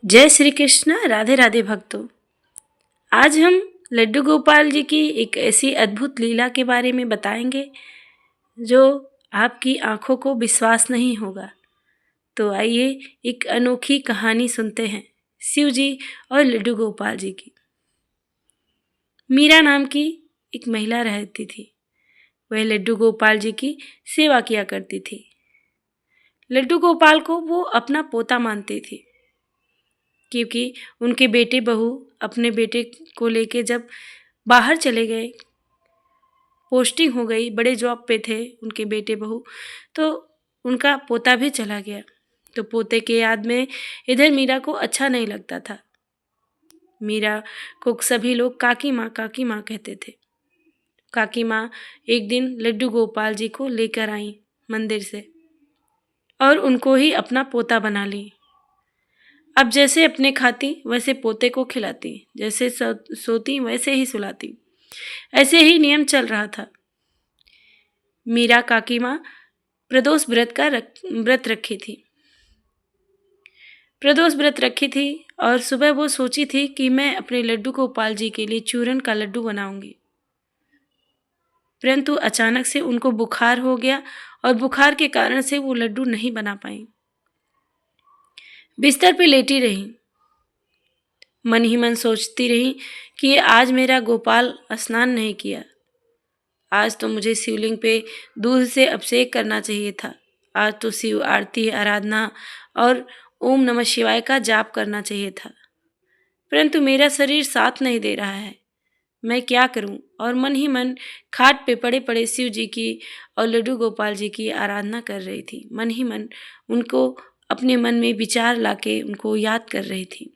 जय श्री कृष्ण। राधे राधे भक्तों। आज हम लड्डू गोपाल जी की एक ऐसी अद्भुत लीला के बारे में बताएंगे जो आपकी आंखों को विश्वास नहीं होगा। तो आइए एक अनोखी कहानी सुनते हैं शिव जी और लड्डू गोपाल जी की। मीरा नाम की एक महिला रहती थी। वह लड्डू गोपाल जी की सेवा किया करती थी। लड्डू गोपाल को वो अपना पोता मानती थी, क्योंकि उनके बेटे बहू अपने बेटे को लेके जब बाहर चले गए, पोस्टिंग हो गई, बड़े जॉब पे थे उनके बेटे बहू, तो उनका पोता भी चला गया। तो पोते के याद में इधर मीरा को अच्छा नहीं लगता था। मीरा को सभी लोग काकी माँ कहते थे। काकी माँ एक दिन लड्डू गोपाल जी को लेकर आई मंदिर से और उनको ही अपना पोता बना ली। अब जैसे अपने खाती वैसे पोते को खिलाती, जैसे सोती वैसे ही सुलाती। ऐसे ही नियम चल रहा था। मीरा काकी माँ प्रदोष व्रत रखी थी और सुबह वो सोची थी कि मैं अपने लड्डू गोपाल जी के लिए चूरन का लड्डू बनाऊंगी। परंतु अचानक से उनको बुखार हो गया और बुखार के कारण से वो लड्डू नहीं बना पाई। बिस्तर पे लेटी रही, मन ही मन सोचती रही कि आज मेरा गोपाल स्नान नहीं किया। आज तो मुझे शिवलिंग पे दूध से अभिषेक करना चाहिए था। आज तो शिव आरती, आराधना और ओम नमः शिवाय का जाप करना चाहिए था, परंतु मेरा शरीर साथ नहीं दे रहा है। मैं क्या करूं? और मन ही मन खाट पे पड़े पड़े शिव जी की और लड्डू गोपाल जी की आराधना कर रही थी। मन ही मन उनको अपने मन में विचार लाके उनको याद कर रही थी।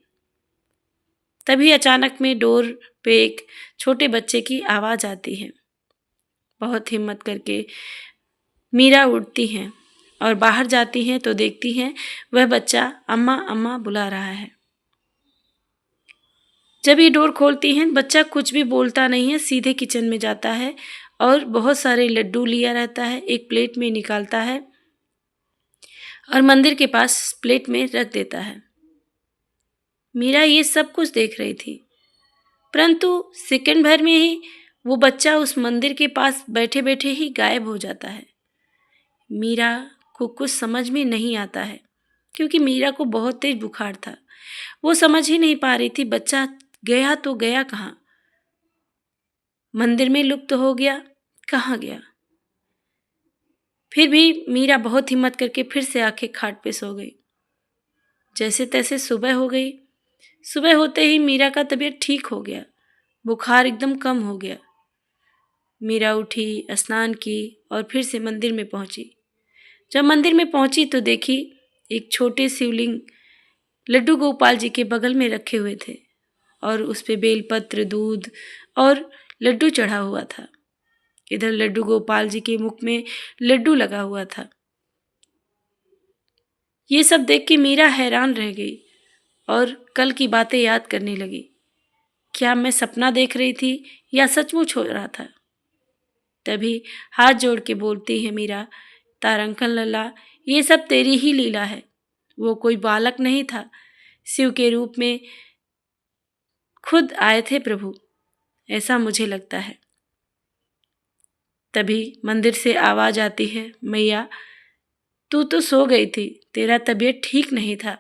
तभी अचानक में डोर पे एक छोटे बच्चे की आवाज़ आती है। बहुत हिम्मत करके मीरा उठती हैं और बाहर जाती हैं तो देखती हैं वह बच्चा अम्मा अम्मा बुला रहा है। जब ये डोर खोलती हैं, बच्चा कुछ भी बोलता नहीं है, सीधे किचन में जाता है और बहुत सारे लड्डू लिया रहता है, एक प्लेट में निकालता है और मंदिर के पास प्लेट में रख देता है। मीरा ये सब कुछ देख रही थी, परंतु सेकंड भर में ही वो बच्चा उस मंदिर के पास बैठे बैठे ही गायब हो जाता है। मीरा को कुछ समझ में नहीं आता है, क्योंकि मीरा को बहुत तेज बुखार था। वो समझ ही नहीं पा रही थी बच्चा गया तो गया कहाँ। मंदिर में लुप्त हो गया, कहाँ गया। फिर भी मीरा बहुत हिम्मत करके फिर से आके खाट पे सो गई। जैसे तैसे सुबह हो गई। सुबह होते ही मीरा का तबीयत ठीक हो गया, बुखार एकदम कम हो गया। मीरा उठी, स्नान की और फिर से मंदिर में पहुंची। जब मंदिर में पहुंची तो देखी एक छोटे शिवलिंग लड्डू गोपाल जी के बगल में रखे हुए थे और उस पे बेलपत्र, दूध और लड्डू चढ़ा हुआ था। इधर लड्डू गोपाल जी के मुख में लड्डू लगा हुआ था। ये सब देख के मीरा हैरान रह गई और कल की बातें याद करने लगी। क्या मैं सपना देख रही थी या सचमुच हो रहा था? तभी हाथ जोड़ के बोलती है मीरा, तारंकन लल्ला, ये सब तेरी ही लीला है। वो कोई बालक नहीं था, शिव के रूप में खुद आए थे प्रभु, ऐसा मुझे लगता है। तभी मंदिर से आवाज आती है, मैया तू तो सो गई थी, तेरा तबीयत ठीक नहीं था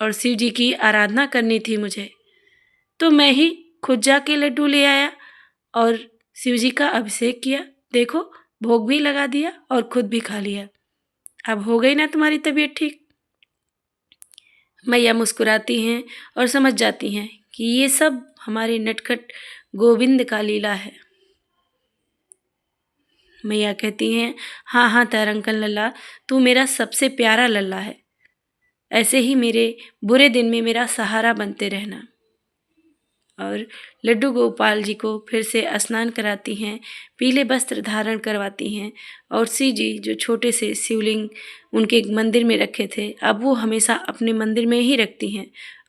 और शिव जी की आराधना करनी थी मुझे, तो मैं ही खुद जाके लड्डू ले आया और शिव जी का अभिषेक किया। देखो, भोग भी लगा दिया और खुद भी खा लिया। अब हो गई ना तुम्हारी तबीयत ठीक। मैया मुस्कुराती हैं और समझ जाती हैं कि ये सब हमारे नटखट गोविंद का लीला है। मैया कहती हैं, हाँ हाँ तारंकन लल्ला, तू मेरा सबसे प्यारा लल्ला है। ऐसे ही मेरे बुरे दिन में मेरा सहारा बनते रहना। और लड्डू गोपाल जी को फिर से स्नान कराती हैं, पीले वस्त्र धारण करवाती हैं और शिव जी जो छोटे से शिवलिंग उनके मंदिर में रखे थे, अब वो हमेशा अपने मंदिर में ही रखती हैं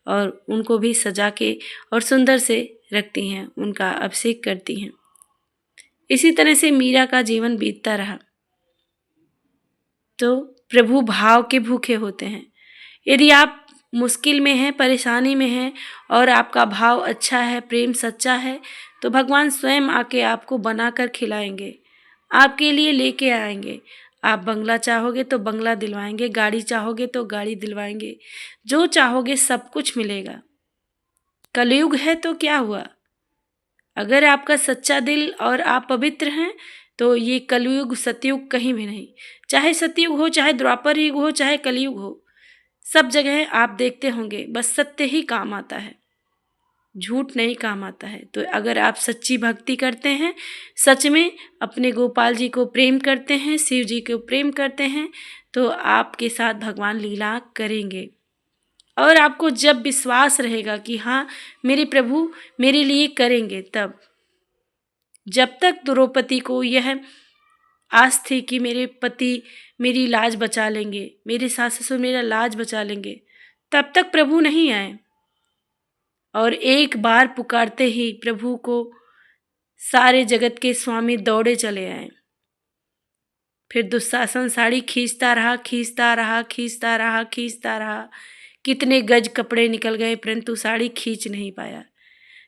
और उनको भी सजा के और सुंदर से रखती हैं, उनका अभिषेक करती हैं। इसी तरह से मीरा का जीवन बीतता रहा। तो प्रभु भाव के भूखे होते हैं। यदि आप मुश्किल में हैं, परेशानी में हैं और आपका भाव अच्छा है, प्रेम सच्चा है, तो भगवान स्वयं आके आपको बनाकर खिलाएंगे, आपके लिए लेके आएंगे। आप बंगला चाहोगे तो बंगला दिलवाएंगे, गाड़ी चाहोगे तो गाड़ी दिलवाएंगे, जो चाहोगे सब कुछ मिलेगा। कलयुग है तो क्या हुआ, अगर आपका सच्चा दिल और आप पवित्र हैं तो ये कलयुग सतयुग कहीं भी नहीं। चाहे सतयुग हो, चाहे द्वापर युग हो, चाहे कलयुग हो, सब जगह आप देखते होंगे बस सत्य ही काम आता है, झूठ नहीं काम आता है। तो अगर आप सच्ची भक्ति करते हैं, सच में अपने गोपाल जी को प्रेम करते हैं, शिव जी को प्रेम करते हैं, तो आपके साथ भगवान लीला करेंगे। और आपको जब विश्वास रहेगा कि हाँ मेरे प्रभु मेरे लिए करेंगे, तब जब तक द्रौपदी को यह आस थी कि मेरे पति मेरी लाज बचा लेंगे, मेरे सास ससुर मेरा लाज बचा लेंगे, तब तक प्रभु नहीं आए। और एक बार पुकारते ही प्रभु को सारे जगत के स्वामी दौड़े चले आए। फिर दुशासन साड़ी खींचता रहा, खींचता रहा, खींचता रहा, खींचता रहा, कितने गज कपड़े निकल गए परंतु साड़ी खींच नहीं पाया।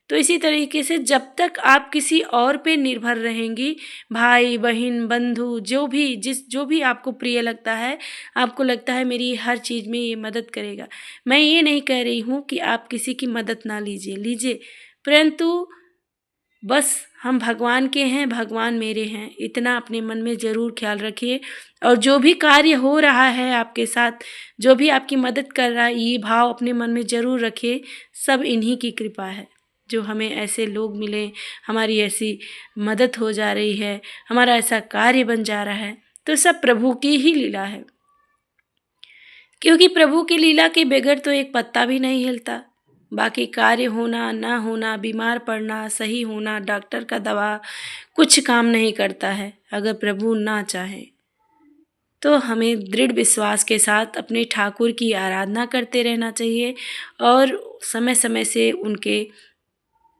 तो इसी तरीके से जब तक आप किसी और पे निर्भर रहेंगी, भाई बहन बंधु जो भी आपको प्रिय लगता है, आपको लगता है मेरी हर चीज़ में ये मदद करेगा, मैं ये नहीं कह रही हूँ कि आप किसी की मदद ना लीजिए, परंतु बस हम भगवान के हैं, भगवान मेरे हैं, इतना अपने मन में ज़रूर ख्याल रखिए। और जो भी कार्य हो रहा है आपके साथ, जो भी आपकी मदद कर रहा है, ये भाव अपने मन में ज़रूर रखिए, सब इन्हीं की कृपा है जो हमें ऐसे लोग मिले, हमारी ऐसी मदद हो जा रही है, हमारा ऐसा कार्य बन जा रहा है, तो सब प्रभु की ही लीला है। क्योंकि प्रभु की लीला के बगैर तो एक पत्ता भी नहीं हिलता। बाकी कार्य होना ना होना, बीमार पड़ना, सही होना, डॉक्टर का दवा कुछ काम नहीं करता है अगर प्रभु ना चाहे। तो हमें दृढ़ विश्वास के साथ अपने ठाकुर की आराधना करते रहना चाहिए और समय समय से उनके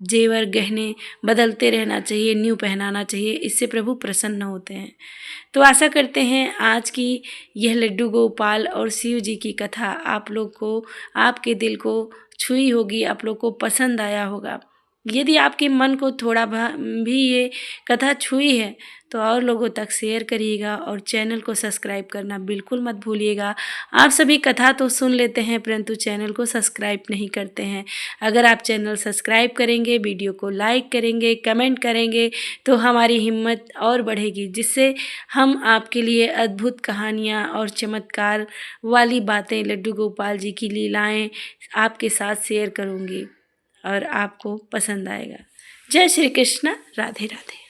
जेवर गहने बदलते रहना चाहिए, न्यू पहनाना चाहिए, इससे प्रभु प्रसन्न होते हैं। तो आशा करते हैं आज की यह लड्डू गोपाल और शिव जी की कथा आप लोग को, आपके दिल को छुई होगी, आप लोग को पसंद आया होगा। यदि आपके मन को थोड़ा भी ये कथा छुई है तो और लोगों तक शेयर करिएगा और चैनल को सब्सक्राइब करना बिल्कुल मत भूलिएगा। आप सभी कथा तो सुन लेते हैं परंतु चैनल को सब्सक्राइब नहीं करते हैं। अगर आप चैनल सब्सक्राइब करेंगे, वीडियो को लाइक करेंगे, कमेंट करेंगे तो हमारी हिम्मत और बढ़ेगी, जिससे हम आपके लिए अद्भुत कहानियाँ और चमत्कार वाली बातें, लड्डू गोपाल जी की लीलाएँ आपके साथ शेयर करूँगी और आपको पसंद आएगा। जय श्री कृष्ण, राधे राधे।